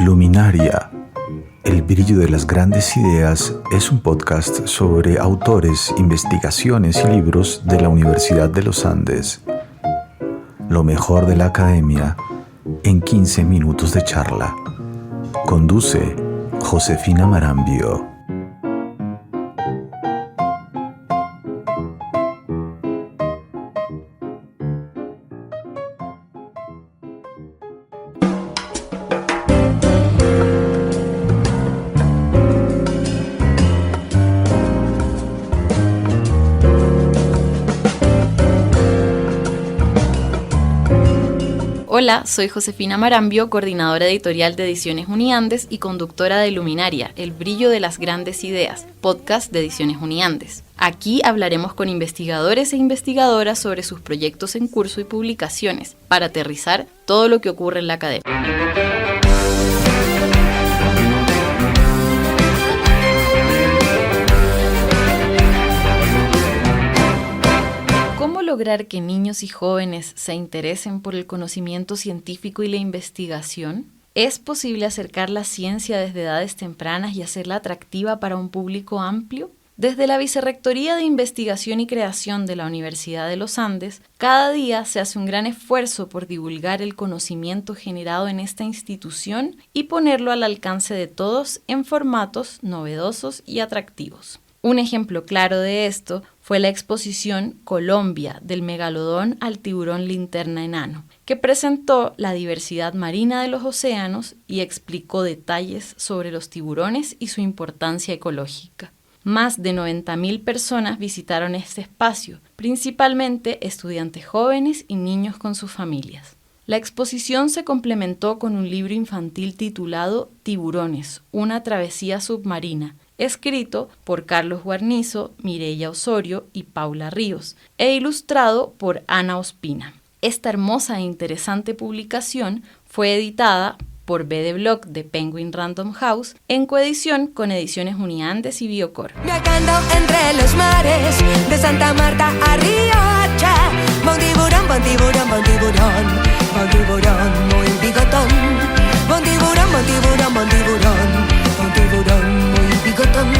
Luminaria, el brillo de las grandes ideas es un podcast sobre autores, investigaciones y libros de la Universidad de los Andes. Lo mejor de la academia en 15 minutos de charla. Conduce Josefina Marambio. Hola, soy Josefina Marambio, coordinadora editorial de Ediciones Uniandes y conductora de Luminaria, el brillo de las grandes ideas, podcast de Ediciones Uniandes. Aquí hablaremos con investigadores e investigadoras sobre sus proyectos en curso y publicaciones, para aterrizar todo lo que ocurre en la academia. ¿Cómo lograr que niños y jóvenes se interesen por el conocimiento científico y la investigación? ¿Es posible acercar la ciencia desde edades tempranas y hacerla atractiva para un público amplio? Desde la Vicerrectoría de Investigación y Creación de la Universidad de los Andes, cada día se hace un gran esfuerzo por divulgar el conocimiento generado en esta institución y ponerlo al alcance de todos en formatos novedosos y atractivos. Un ejemplo claro de esto fue la exposición Colombia, del megalodón al tiburón linterna enano, que presentó la diversidad marina de los océanos y explicó detalles sobre los tiburones y su importancia ecológica. Más de 90.000 personas visitaron este espacio, principalmente estudiantes jóvenes y niños con sus familias. La exposición se complementó con un libro infantil titulado Tiburones, una travesía submarina, escrito por Carlos Guarnizo, Mireya Osorio y Paula Ríos, e ilustrado por Ana Ospina. Esta hermosa e interesante publicación fue editada por B de Block de Penguin Random House en coedición con Ediciones Uniandes y Biocor. Viajando entre los mares, de Santa Marta a Riohacha, va un tiburón, va un tiburón, va un tiburón, va un tiburón muy bigotón, va un tiburón, va un tiburón, va un tiburón, va un tiburón muy bigotón.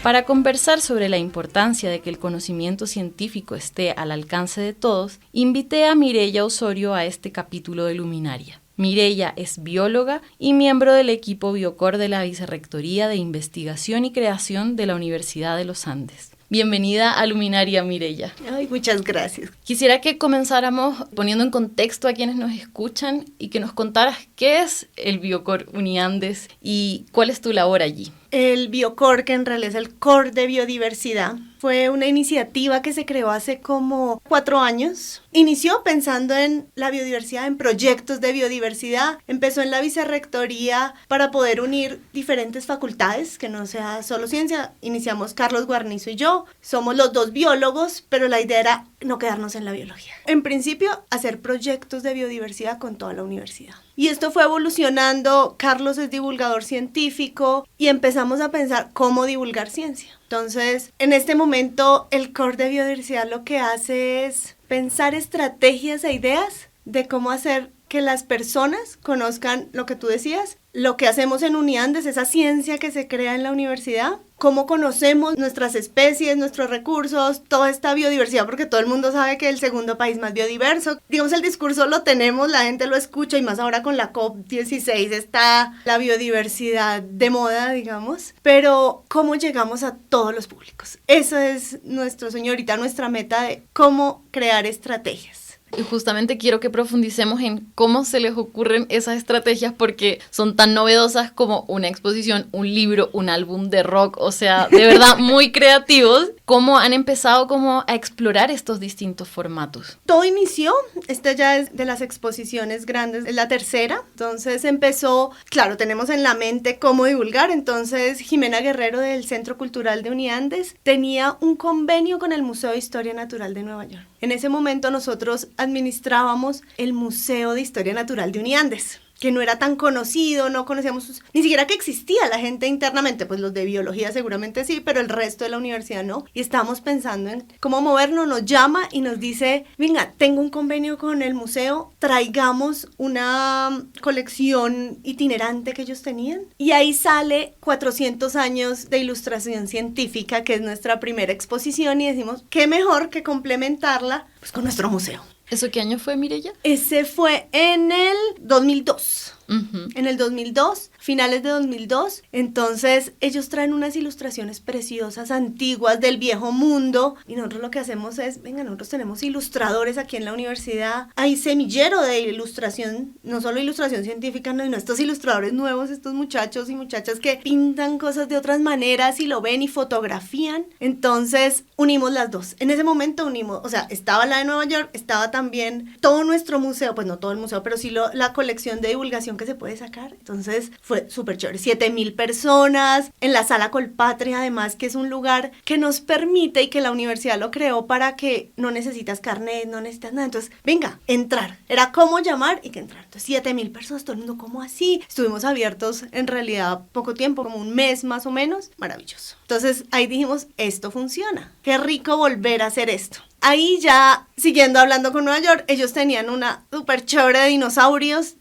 Para conversar sobre la importancia de que el conocimiento científico esté al alcance de todos, invité a Mireya Osorio a este capítulo de Luminaria. Mireya es bióloga y miembro del equipo Biocor de la Vicerrectoría de Investigación y Creación de la Universidad de los Andes. Bienvenida a Luminaria, Mireya. Ay, muchas gracias. Quisiera que comenzáramos poniendo en contexto a quienes nos escuchan y que nos contaras qué es el Biocor Uniandes y cuál es tu labor allí. El Biocor, que en realidad es el Core de Biodiversidad, fue una iniciativa que se creó hace como 4 años. Inició pensando en la biodiversidad, en proyectos de biodiversidad. Empezó en la vicerrectoría para poder unir diferentes facultades, que no sea solo ciencia. Iniciamos Carlos Guarnizo y yo. Somos los 2 biólogos, pero la idea era no quedarnos en la biología. En principio, hacer proyectos de biodiversidad con toda la universidad. Y esto fue evolucionando. Carlos es divulgador científico y empezamos a pensar cómo divulgar ciencia. Entonces, en este momento, el Core de Biodiversidad lo que hace es pensar estrategias e ideas de cómo hacer que las personas conozcan lo que tú decías, lo que hacemos en Uniandes, esa ciencia que se crea en la universidad, cómo conocemos nuestras especies, nuestros recursos, toda esta biodiversidad, porque todo el mundo sabe que es el segundo país más biodiverso. Digamos, el discurso lo tenemos, la gente lo escucha, y más ahora con la COP16 está la biodiversidad de moda, digamos. Pero, ¿cómo llegamos a todos los públicos? Eso es nuestro sueño ahorita, nuestra meta de cómo crear estrategias. Y justamente quiero que profundicemos en cómo se les ocurren esas estrategias porque son tan novedosas como una exposición, un libro, un álbum de rock, o sea, de verdad muy creativos. ¿Cómo han empezado como a explorar estos distintos formatos? Todo inició, esta ya es de las exposiciones grandes, es la tercera, entonces empezó, claro, tenemos en la mente cómo divulgar, entonces Jimena Guerrero del Centro Cultural de Uniandes tenía un convenio con el Museo de Historia Natural de Nueva York. En ese momento nosotros administrábamos el Museo de Historia Natural de Uniandes. que no era tan conocido, no conocíamos ni siquiera que existía la gente internamente, pues los de biología seguramente sí, pero el resto de la universidad no. Y estábamos pensando en cómo movernos, nos llama y nos dice, venga, tengo un convenio con el museo, traigamos una colección itinerante que ellos tenían. Y ahí sale 400 años de ilustración científica, que es nuestra primera exposición, y decimos, qué mejor que complementarla pues con nuestro museo. ¿Eso qué año fue, Mireya? Ese fue en el 2002. Uh-huh. En el 2002, finales de 2002, entonces ellos traen unas ilustraciones preciosas, antiguas, del viejo mundo, y nosotros lo que hacemos es, venga, nosotros tenemos ilustradores aquí en la universidad, hay semillero de ilustración, no solo ilustración científica, no, sino estos ilustradores nuevos, estos muchachos y muchachas que pintan cosas de otras maneras y lo ven y fotografían, entonces unimos las dos. En ese momento unimos, o sea, estaba la de Nueva York, estaba también todo nuestro museo, pues no todo el museo, pero sí la colección de divulgación que se puede sacar. Entonces fue súper chévere. 7,000 personas en la Sala Colpatria, además, que es un lugar que nos permite y que la universidad lo creó para que no necesitas carnet, no necesitas nada. Entonces, venga, entrar. Era cómo llamar y que entrar. Entonces, 7,000 personas, todo el mundo, ¿cómo así? Estuvimos abiertos en realidad poco tiempo, como un mes más o menos. Maravilloso. Entonces, ahí dijimos, esto funciona. Qué rico volver a hacer esto. Ahí ya, siguiendo hablando con Nueva York, ellos tenían una súper chévere de dinosaurios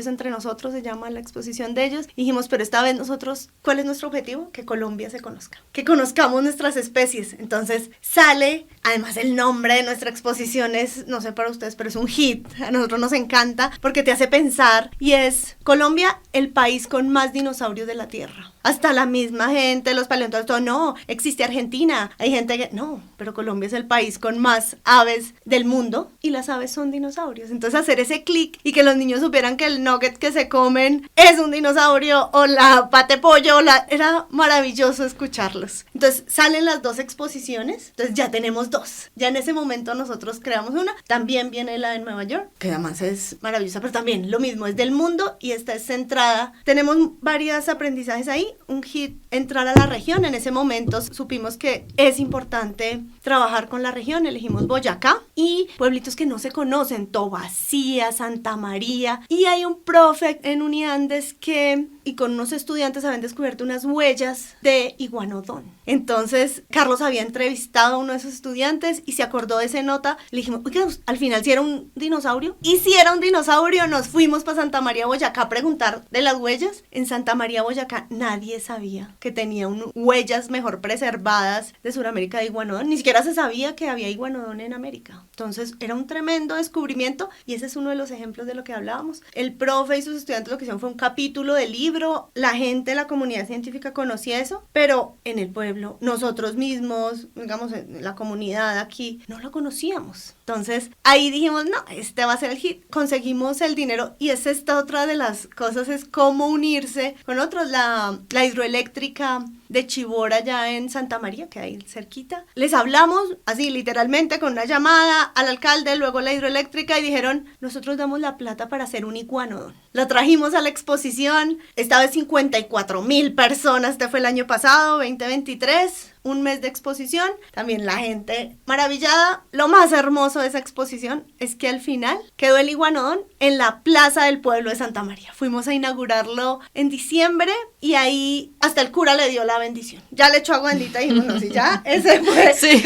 entre nosotros, se llama la exposición de ellos. Dijimos, pero esta vez nosotros, ¿cuál es nuestro objetivo? Que Colombia se conozca, que conozcamos nuestras especies. Entonces sale, además el nombre de nuestra exposición es, no sé para ustedes, pero es un hit, a nosotros nos encanta porque te hace pensar, y es Colombia, el país con más dinosaurios de la Tierra. Hasta la misma gente, los paleontólogos, todo, no, existe Argentina, hay gente que, no, pero Colombia es el país con más aves del mundo y las aves son dinosaurios. Entonces hacer ese clic y que los niños supieran que el nugget que se comen es un dinosaurio o la pate pollo, era maravilloso escucharlos. Entonces salen las dos exposiciones, entonces ya tenemos dos. Ya en ese momento nosotros creamos una, también viene la de Nueva York, que además es maravillosa, pero también lo mismo, es del mundo y esta es centrada. Tenemos varios aprendizajes ahí. Un hit, entrar a la región. En ese momento supimos que es importante trabajar con la región, elegimos Boyacá y pueblitos que no se conocen, Tobacía, Santa María, y hay un profe en Uniandes que, y con unos estudiantes habían descubierto unas huellas de iguanodón. Entonces Carlos había entrevistado a uno de esos estudiantes y se acordó de esa nota. Le dijimos, oiga, al final si era un dinosaurio, y si era un dinosaurio, nos fuimos para Santa María, Boyacá a preguntar de las huellas. En Santa María, Boyacá, nadie sabía que tenía huellas mejor preservadas de Sudamérica de iguanodón, ni siquiera se sabía que había iguanodón en América. Entonces era un tremendo descubrimiento y ese es uno de los ejemplos de lo que hablábamos. El profe y sus estudiantes lo que hicieron fue un capítulo de libro, la gente, la comunidad científica conocía eso, pero en el pueblo, nosotros mismos, digamos, en la comunidad aquí, no lo conocíamos. Entonces ahí dijimos, no, este va a ser el hit. Conseguimos el dinero y es esta otra de las cosas, es cómo unirse con otros. La hidroeléctrica de Chibora, ya en Santa María, que hay cerquita. Les hablamos así literalmente con una llamada al alcalde, luego la hidroeléctrica, y dijeron, nosotros damos la plata para hacer un iguanodón. Lo trajimos a la exposición, esta vez 54,000 personas, este fue el año pasado, 2023. Un mes de exposición, también la gente maravillada. Lo más hermoso de esa exposición es que al final quedó el iguanodón en la plaza del pueblo de Santa María. Fuimos a inaugurarlo en diciembre y ahí hasta el cura le dio la bendición. Ya le echó agua bendita y dijimos, no, si ya, ese fue. Sí.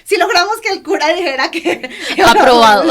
Si logramos que el cura dijera que aprobado.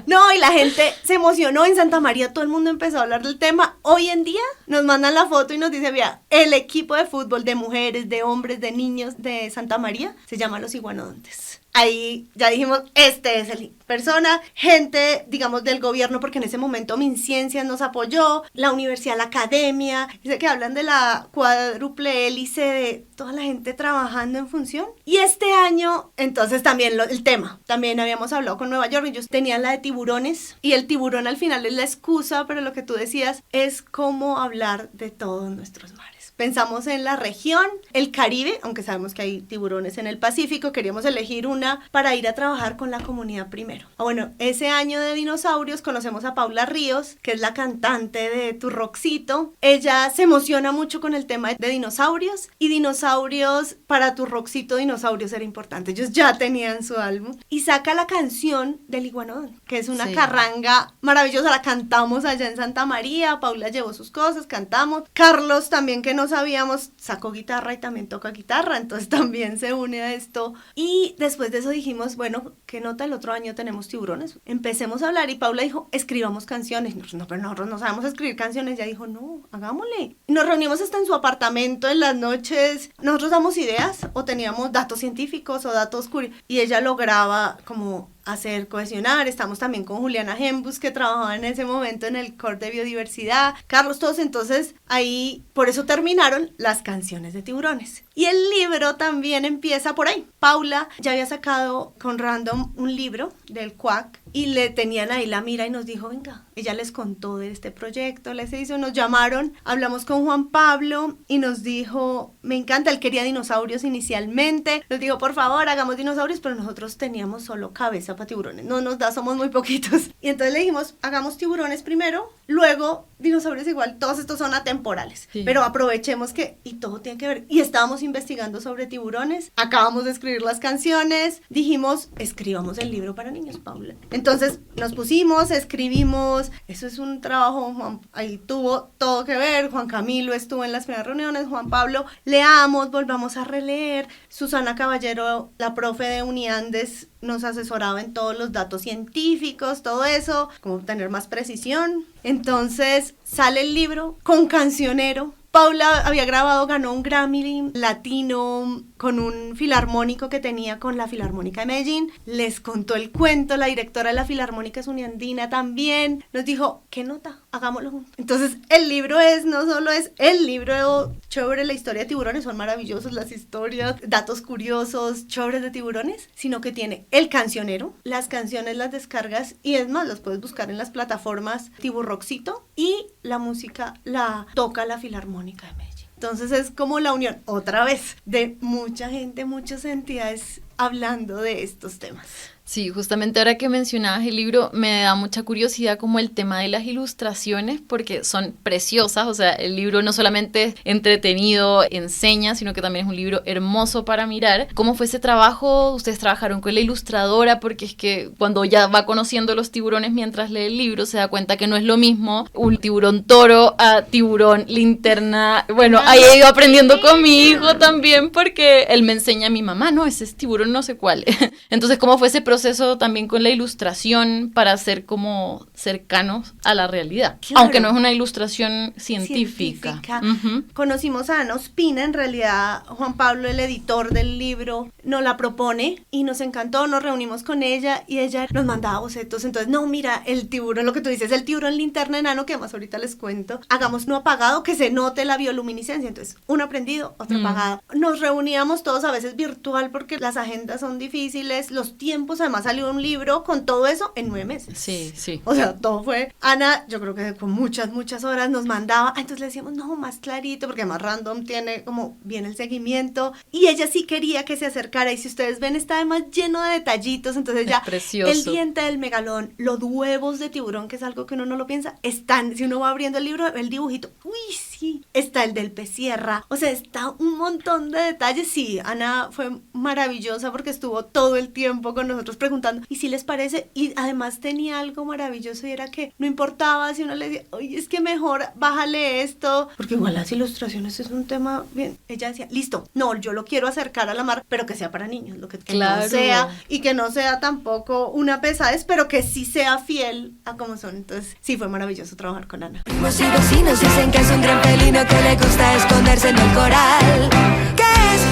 No, y la gente se emocionó en Santa María, todo el mundo empezó a hablar del tema. Hoy en día nos mandan la foto y nos dice, vea, el equipo de fútbol de mujeres, de hombres, de niños de Santa María se llama Los Iguanodontes. Ahí ya dijimos, este es el persona, gente, digamos, del gobierno, porque en ese momento MinCiencias nos apoyó, la universidad, la academia, dice que hablan de la cuádruple hélice, de toda la gente trabajando en función. Y este año, entonces también el tema, también habíamos hablado con Nueva York, ellos tenían la de tiburones, y el tiburón al final es la excusa, pero lo que tú decías es cómo hablar de todos nuestros mares. Pensamos en la región, el Caribe, aunque sabemos que hay tiburones en el Pacífico, queríamos elegir una para ir a trabajar con la comunidad primero. Bueno, ese año de dinosaurios conocemos a Paula Ríos, que es la cantante de Tu Rockcito. Ella se emociona mucho con el tema de dinosaurios, y dinosaurios, para Tu Rockcito, dinosaurios era importante. Ellos ya tenían su álbum. Y saca la canción del Iguanodon, que es una carranga maravillosa. La cantamos allá en Santa María, Paula llevó sus cosas, cantamos. Carlos también, que no sabíamos, sacó guitarra y también toca guitarra, entonces también se une a esto. Y después de eso dijimos, bueno, ¿qué nota? El otro año tenemos tiburones. Empecemos a hablar, y Paula dijo, escribamos canciones. No, pero nosotros no sabemos escribir canciones. Ella dijo, no, hagámosle. Nos reunimos hasta en su apartamento en las noches. Nosotros damos ideas, o teníamos datos científicos o datos curiosos, y ella lograba como hacer cohesionar. Estamos también con Juliana Hembus, que trabajaba en ese momento en el Core de Biodiversidad, Carlos, todos. Entonces ahí, por eso terminaron las canciones de tiburones. Y el libro también empieza por ahí. Paula ya había sacado con Random un libro del CUAC, y le tenían ahí la mira, y nos dijo, venga, ella les contó de este proyecto, les hizo, nos llamaron, hablamos con Juan Pablo, y nos dijo, me encanta, él quería dinosaurios inicialmente, nos dijo, por favor, hagamos dinosaurios, pero nosotros teníamos solo cabeza para tiburones, no nos da, somos muy poquitos. Y entonces le dijimos, hagamos tiburones primero, luego dinosaurios igual, todos estos son atemporales, pero aprovechemos que, y todo tiene que ver, y estábamos investigando sobre tiburones, acabamos de escribir las canciones, dijimos, escribamos el libro para niños, Paula. Entonces nos pusimos, escribimos, eso es un trabajo, Juan, ahí tuvo todo que ver, Juan Camilo estuvo en las primeras reuniones, Juan Pablo, leamos, volvamos a releer, Susana Caballero, la profe de Uniandes, nos asesoraba en todos los datos científicos, todo eso, como tener más precisión. Entonces sale el libro con cancionero. Paula había grabado, ganó un Grammy latino con un filarmónico que tenía con la Filarmónica de Medellín. Les contó el cuento, la directora de la Filarmónica es uniandina también. Nos dijo, ¿qué nota? Hagámoslo juntos. Entonces el libro no solo es el libro chévere, la historia de tiburones, son maravillosos las historias, datos curiosos, chéveres de tiburones, sino que tiene el cancionero, las canciones las descargas, y es más, las puedes buscar en las plataformas Tu Rockcito, y la música la toca la Filarmónica de Medellín. Entonces es como la unión, otra vez, de mucha gente, muchas entidades hablando de estos temas. Sí, justamente ahora que mencionabas el libro, me da mucha curiosidad como el tema de las ilustraciones, porque son preciosas, o sea, el libro no solamente es entretenido, enseña, sino que también es un libro hermoso para mirar. ¿Cómo fue ese trabajo? ¿Ustedes trabajaron con la ilustradora? Porque es que cuando ya va conociendo los tiburones mientras lee el libro, se da cuenta que no es lo mismo un tiburón toro a tiburón linterna. Bueno, ahí he ido aprendiendo con mi hijo también, porque él me enseña a mi mamá, no, ese es tiburón no sé cuál. Entonces, ¿cómo fue ese proceso también con la ilustración para ser como cercanos a la realidad? Claro. Aunque no es una ilustración científica. Uh-huh. Conocimos a Ana Ospina, en realidad Juan Pablo, el editor del libro, nos la propone y nos encantó, nos reunimos con ella y ella nos mandaba bocetos. Entonces, no, mira, el tiburón, lo que tú dices, el tiburón linterna enano, que además ahorita les cuento, hagamos uno apagado que se note la bioluminiscencia. Entonces, uno prendido, otro apagado. Nos reuníamos todos, a veces virtual, porque las agendas son difíciles, los tiempos. Además salió un libro con todo eso en 9 meses. Sí, sí. O sea, todo fue... Ana, yo creo que con muchas horas nos mandaba. Entonces le decíamos, no, más clarito, porque además Random tiene como bien el seguimiento. Y ella sí quería que se acercara. Y si ustedes ven, está además lleno de detallitos. Entonces ya el diente del megalón, los huevos de tiburón, que es algo que uno no lo piensa, están... Si uno va abriendo el libro, el dibujito, uy, sí, está el del pez sierra. O sea, está un montón de detalles. Sí, Ana fue maravillosa porque estuvo todo el tiempo con nosotros preguntando, ¿y si les parece? Y además tenía algo maravilloso, y era que no importaba si uno le decía, oye, es que mejor bájale esto, porque igual las ilustraciones es un tema bien. Ella decía, listo, no, yo lo quiero acercar a la mar, pero que sea para niños, lo que claro. No sea, y que no sea tampoco una pesadez, pero que sí sea fiel a como son. Entonces sí, fue maravilloso trabajar con Ana. Primos y vecinos dicen que es un gran felino que le gusta esconderse en el coral. ¿Qué es?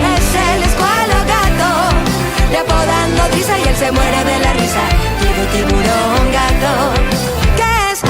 Es el escualo gato. Le apodan nodriza y él se muere de la risa. Tiburón gato. ¿Qué es?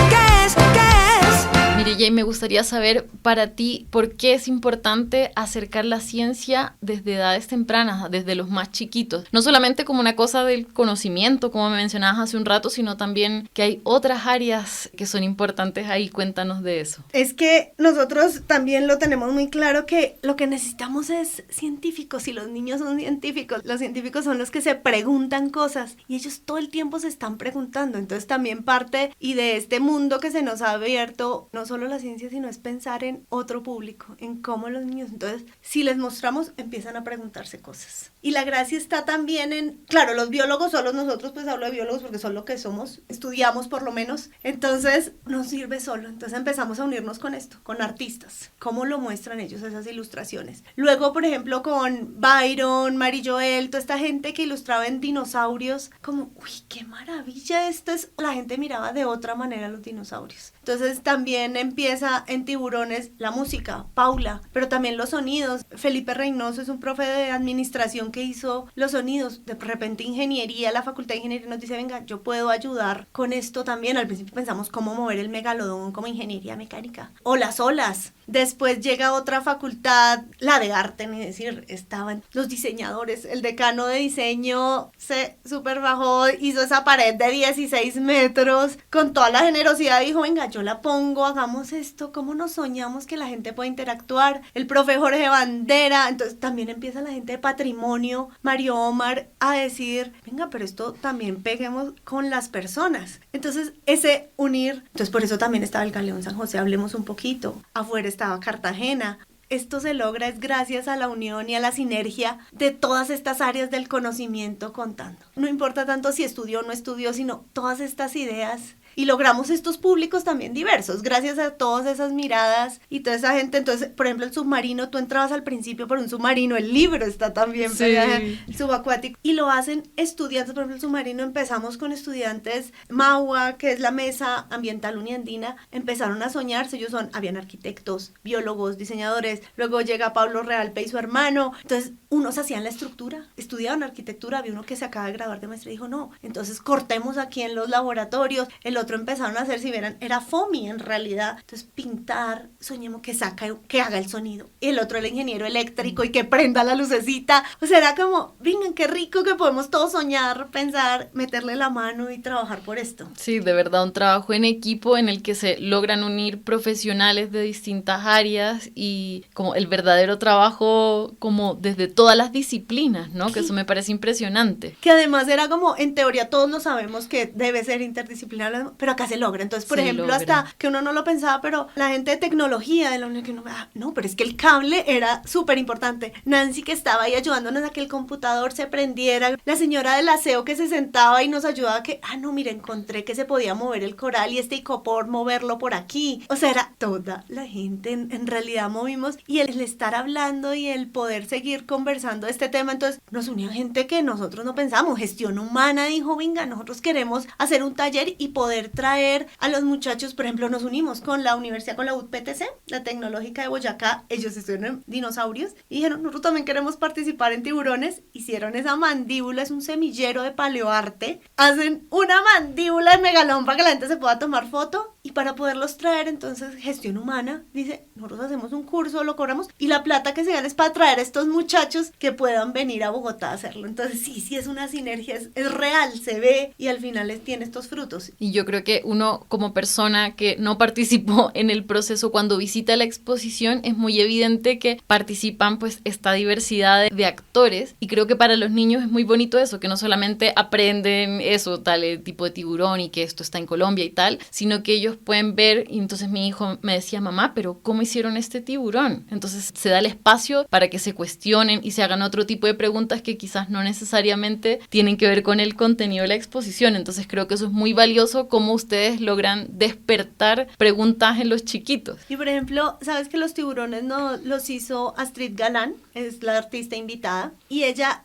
Mire, me gustaría saber para ti por qué es importante acercar la ciencia desde edades tempranas, desde los más chiquitos. No solamente como una cosa del conocimiento, como me mencionabas hace un rato, sino también que hay otras áreas que son importantes ahí. Cuéntanos de eso. Es que nosotros también lo tenemos muy claro que lo que necesitamos es científicos y los niños son científicos. Los científicos son los que se preguntan cosas y ellos todo el tiempo se están preguntando. Entonces también parte y de este mundo que se nos ha abierto, no solo la ciencia, sino es pensar en otro público, en cómo los niños, entonces si les mostramos, empiezan a preguntarse cosas. Y la gracia está también en, claro, los biólogos solos, nosotros pues hablo de biólogos porque son lo que somos, estudiamos por lo menos, entonces nos sirve solo, entonces empezamos a unirnos con esto, con artistas, cómo lo muestran ellos esas ilustraciones. Luego, por ejemplo, con Byron, Mary Joel, toda esta gente que ilustraba en dinosaurios, como, uy, qué maravilla esto es, la gente miraba de otra manera a los dinosaurios. Entonces también empieza en Tiburones la música, Paula, pero también los sonidos. Felipe Reynoso es un profe de administración que hizo los sonidos. De repente ingeniería, la facultad de ingeniería nos dice, venga, yo puedo ayudar con esto también. Al principio pensamos cómo mover el megalodón como ingeniería mecánica. O las olas. Después llega otra facultad, la de arte, ni decir, estaban los diseñadores. El decano de diseño se super bajó, hizo esa pared de 16 metros con toda la generosidad. Dijo, venga, yo la pongo, hagamos esto, ¿cómo nos soñamos que la gente pueda interactuar? El profe Jorge Bandera, entonces también empieza la gente de patrimonio, Mario Omar, a decir, venga, pero esto también peguemos con las personas. Entonces, ese unir, entonces por eso también estaba el Galeón San José, hablemos un poquito, afuera estaba Cartagena. Esto se logra es gracias a la unión y a la sinergia de todas estas áreas del conocimiento contando. No importa tanto si estudió o no estudió, sino todas estas ideas. Y logramos estos públicos también diversos, gracias a todas esas miradas y toda esa gente. Entonces, por ejemplo, el submarino, tú entrabas al principio por un submarino, el libro está también pegado, el subacuático, y lo hacen estudiantes. Por ejemplo, el submarino empezamos con estudiantes, MAUA, que es la Mesa Ambiental Uniandina, empezaron a soñarse, habían arquitectos, biólogos, diseñadores, luego llega Pablo Realpe y su hermano, entonces unos hacían la estructura, estudiaban arquitectura, había uno que se acaba de graduar de maestría y dijo, no, entonces cortemos aquí en los laboratorios, el otro empezaron a hacer, si vieran, era FOMI en realidad, entonces pintar, soñemos que haga el sonido, y el otro el ingeniero eléctrico y que prenda la lucecita, o sea, era como, vengan, qué rico que podemos todos soñar, pensar, meterle la mano y trabajar por esto. Sí, de verdad, un trabajo en equipo en el que se logran unir profesionales de distintas áreas y como el verdadero trabajo como desde todas las disciplinas, ¿no? Que eso me parece impresionante. Que además era como, en teoría todos lo sabemos que debe ser interdisciplinario, pero acá se logra. Entonces, por ejemplo, hasta que uno no lo pensaba, pero la gente de tecnología de la UNED, que no, pero es que el cable era súper importante. Nancy, que estaba ahí ayudándonos a que el computador se prendiera, la señora del aseo que se sentaba y nos ayudaba a que, no, mira, encontré que se podía mover el coral y este icopor moverlo por aquí. O sea, era toda la gente, en realidad movimos, y el estar hablando y el poder seguir conversando de este tema, entonces nos unía gente que nosotros no pensamos. Gestión humana dijo, venga, nosotros queremos hacer un taller y poder traer a los muchachos. Por ejemplo, nos unimos con la universidad, con la UPTC, la Tecnológica de Boyacá, ellos estudian en dinosaurios y dijeron, nosotros también queremos participar en tiburones. Hicieron esa mandíbula, es un semillero de paleoarte, hacen una mandíbula de megalón para que la gente se pueda tomar foto, y para poderlos traer, entonces Gestión Humana dice, nosotros hacemos un curso, lo cobramos, y la plata que se gana es para traer a estos muchachos que puedan venir a Bogotá a hacerlo. Entonces sí es una sinergia, es real, se ve, y al final tiene estos frutos. Y yo creo que uno como persona que no participó en el proceso, cuando visita la exposición, es muy evidente que participan pues esta diversidad de actores, y creo que para los niños es muy bonito eso, que no solamente aprenden eso, tal tipo de tiburón y que esto está en Colombia y tal, sino que ellos pueden ver. Y entonces mi hijo me decía, mamá, pero ¿cómo hicieron este tiburón? Entonces se da el espacio para que se cuestionen y se hagan otro tipo de preguntas que quizás no necesariamente tienen que ver con el contenido de la exposición. Entonces creo que eso es muy valioso, cómo ustedes logran despertar preguntas en los chiquitos. Y por ejemplo, ¿sabes que los tiburones no los hizo Astrid Galán? es la artista invitada, y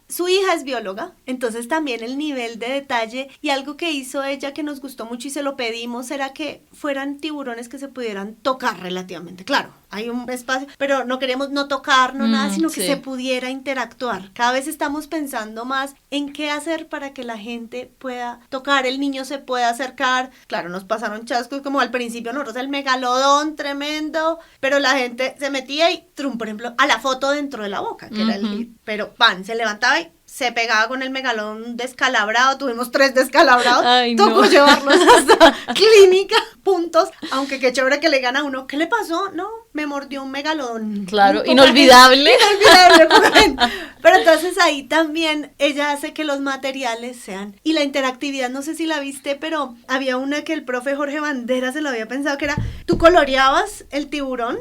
su hija es bióloga, entonces también el nivel de detalle y algo que hizo ella que nos gustó mucho y se lo pedimos era que fueran tiburones que se pudieran tocar relativamente. Claro, hay un espacio, pero no queremos no tocar, no nada, sino que se pudiera interactuar. Cada vez estamos pensando más en qué hacer para que la gente pueda tocar, el niño se pueda acercar. Claro, nos pasaron chascos como al principio nosotros el megalodón tremendo, pero la gente se metía y, por ejemplo, a la foto dentro de la boca, que era el hit, pero se levantaba y se pegaba con el megalodón descalabrado, tuvimos 3 descalabrados, tocó llevarlos hasta clínica, puntos, aunque qué chévere que le gana a uno, ¿qué le pasó? No, me mordió un megalodón. Claro, inolvidable. Pero entonces ahí también ella hace que los materiales sean, y la interactividad, no sé si la viste, pero había una que el profe Jorge Bandera se lo había pensado, que era, tú coloreabas el tiburón,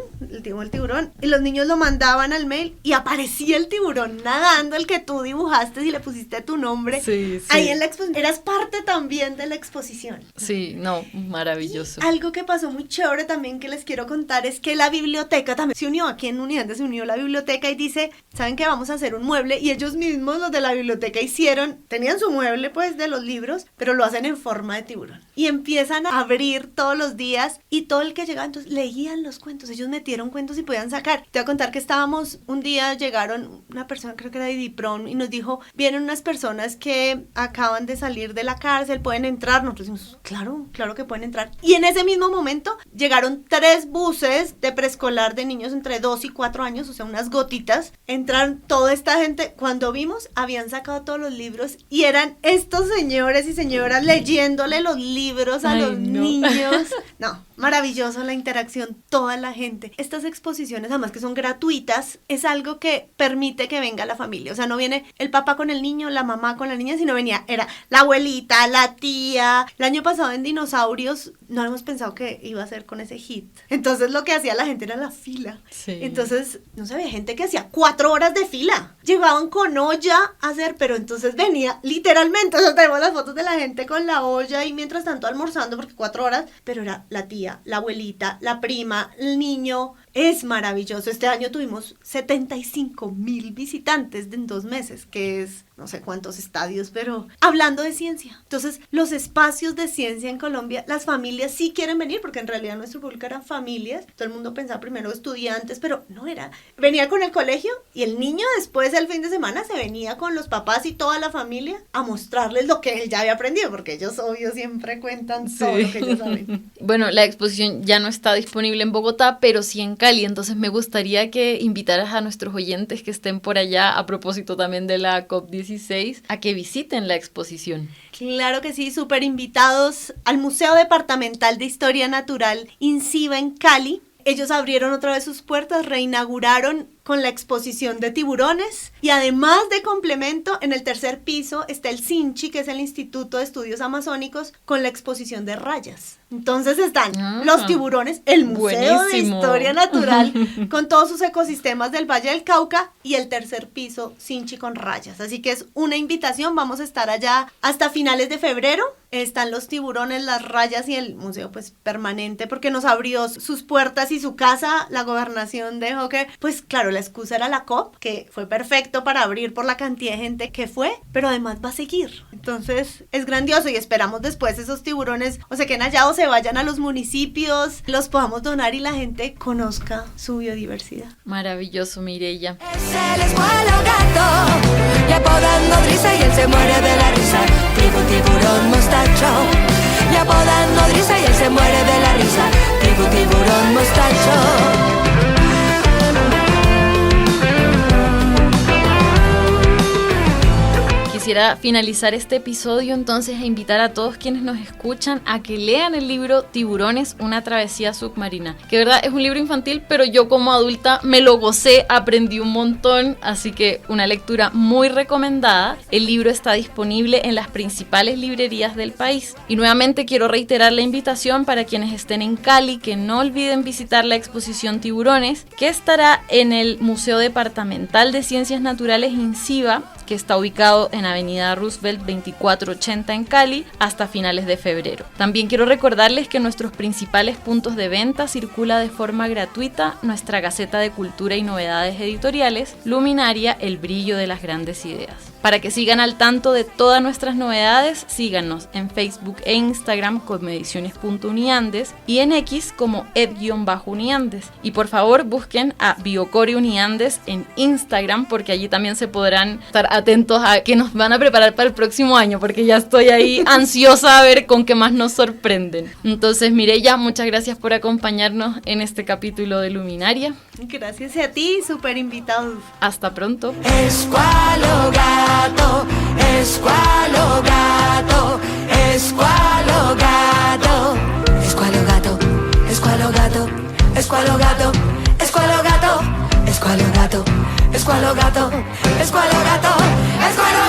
y los niños lo mandaban al mail, y aparecía el tiburón nadando, el que tú dibujaste, y le pusiste tu nombre. Sí. Ahí en la exposición, eras parte también de la exposición. Sí, no, maravilloso. Y algo que pasó muy chévere también que les quiero contar es que la biblioteca también se unió, aquí en Unidades se unió la biblioteca y dice, ¿saben qué? Vamos a hacer un mueble, y ellos mismos, los de la biblioteca, tenían su mueble pues de los libros, pero lo hacen en forma de tiburón. Y empiezan a abrir todos los días, y todo el que llegaba, entonces leían los cuentos, ellos metieron cuentos y podían sacar. Te voy a contar que un día llegaron una persona, creo que era de Dipron, y nos dijo, vienen unas personas que acaban de salir de la cárcel, pueden entrar. Nosotros decimos, claro que pueden entrar. Y en ese mismo momento llegaron 3 buses de preescolar de niños entre 2 y 4 años, o sea, unas gotitas. Entraron toda esta gente. Cuando vimos, habían sacado todos los libros y eran estos señores y señoras leyéndole los libros a los niños. No, maravilloso la interacción, toda la gente. Estas exposiciones, además que son gratuitas, es algo que permite que venga la familia. O sea, no viene el papá con el niño, la mamá con la niña, sino era la abuelita, la tía. El año pasado en Dinosaurios no habíamos pensado que iba a ser con ese hit. Entonces lo que hacía la gente era la fila. Sí. Entonces, no sé, había gente que hacía 4 horas de fila. Llevaban con olla a hacer, pero entonces venía literalmente, o sea, tenemos las fotos de la gente con la olla y mientras tanto almorzando, porque 4 horas, pero era la tía, la abuelita, la prima, el niño. Es maravilloso. Este año tuvimos 75,000 visitantes en 2 meses, que es no sé cuántos estadios, pero hablando de ciencia. Entonces, los espacios de ciencia en Colombia, las familias sí quieren venir, porque en realidad nuestro público eran familias. Todo el mundo pensaba primero estudiantes, pero no era. Venía con el colegio y el niño después el fin de semana se venía con los papás y toda la familia a mostrarles lo que él ya había aprendido, porque ellos, obvio, siempre cuentan todo lo que ellos saben. Bueno, la exposición ya no está disponible en Bogotá, pero sí en Cali, entonces me gustaría que invitaras a nuestros oyentes que estén por allá, a propósito también de la COP16, a que visiten la exposición. Claro que sí, súper invitados al Museo Departamental de Historia Natural INCIBA en Cali. Ellos abrieron otra vez sus puertas, reinauguraron con la exposición de tiburones y además de complemento, en el 3er piso está el CINCHI, que es el Instituto de Estudios Amazónicos, con la exposición de rayas. Entonces están los tiburones, el Museo de Historia Natural con todos sus ecosistemas del Valle del Cauca y el 3er piso CINCHI con rayas. Así que es una invitación, vamos a estar allá hasta finales de febrero. Están los tiburones, las rayas y el museo pues permanente, porque nos abrió sus puertas y su casa. La gobernación dejó que, pues claro, la excusa era la COP, que fue perfecto para abrir por la cantidad de gente que fue, pero además va a seguir. Entonces es grandioso y esperamos después esos tiburones o se queden allá o se vayan a los municipios, los podamos donar y la gente conozca su biodiversidad. Maravilloso, Mireya. Es el escualo gato, le apodan nodriza y él se muere de la risa. Tiburón mostacho, le apodan nodriza y él se muere de la risa. Tiburón mostacho. Quisiera finalizar este episodio entonces e invitar a todos quienes nos escuchan a que lean el libro Tiburones, una travesía submarina, que de verdad es un libro infantil, pero yo como adulta me lo gocé, aprendí un montón, así que una lectura muy recomendada. El libro está disponible en las principales librerías del país. Y nuevamente quiero reiterar la invitación para quienes estén en Cali, que no olviden visitar la exposición Tiburones, que estará en el Museo Departamental de Ciencias Naturales INCIBA, que está ubicado en Avenida Avenida Roosevelt 2480 en Cali hasta finales de febrero. También quiero recordarles que en nuestros principales puntos de venta circula de forma gratuita nuestra Gaceta de Cultura y Novedades Editoriales, Luminaria, El Brillo de las Grandes Ideas. Para que sigan al tanto de todas nuestras novedades, síganos en Facebook e Instagram como ediciones.uniandes y en X como ed_uniandes. Y por favor busquen a Biocore Uniandes en Instagram, porque allí también se podrán estar atentos a qué nos van a preparar para el próximo año, porque ya estoy ahí ansiosa a ver con qué más nos sorprenden. Entonces, Mireya, muchas gracias por acompañarnos en este capítulo de Luminaria. Gracias a ti, súper invitados. Hasta pronto. Escualo gato, escualo gato, escualo gato, escualo gato, escualo gato, escualo gato, escualo gato, escualo gato, escualo gato, escualo gato, escualo gato.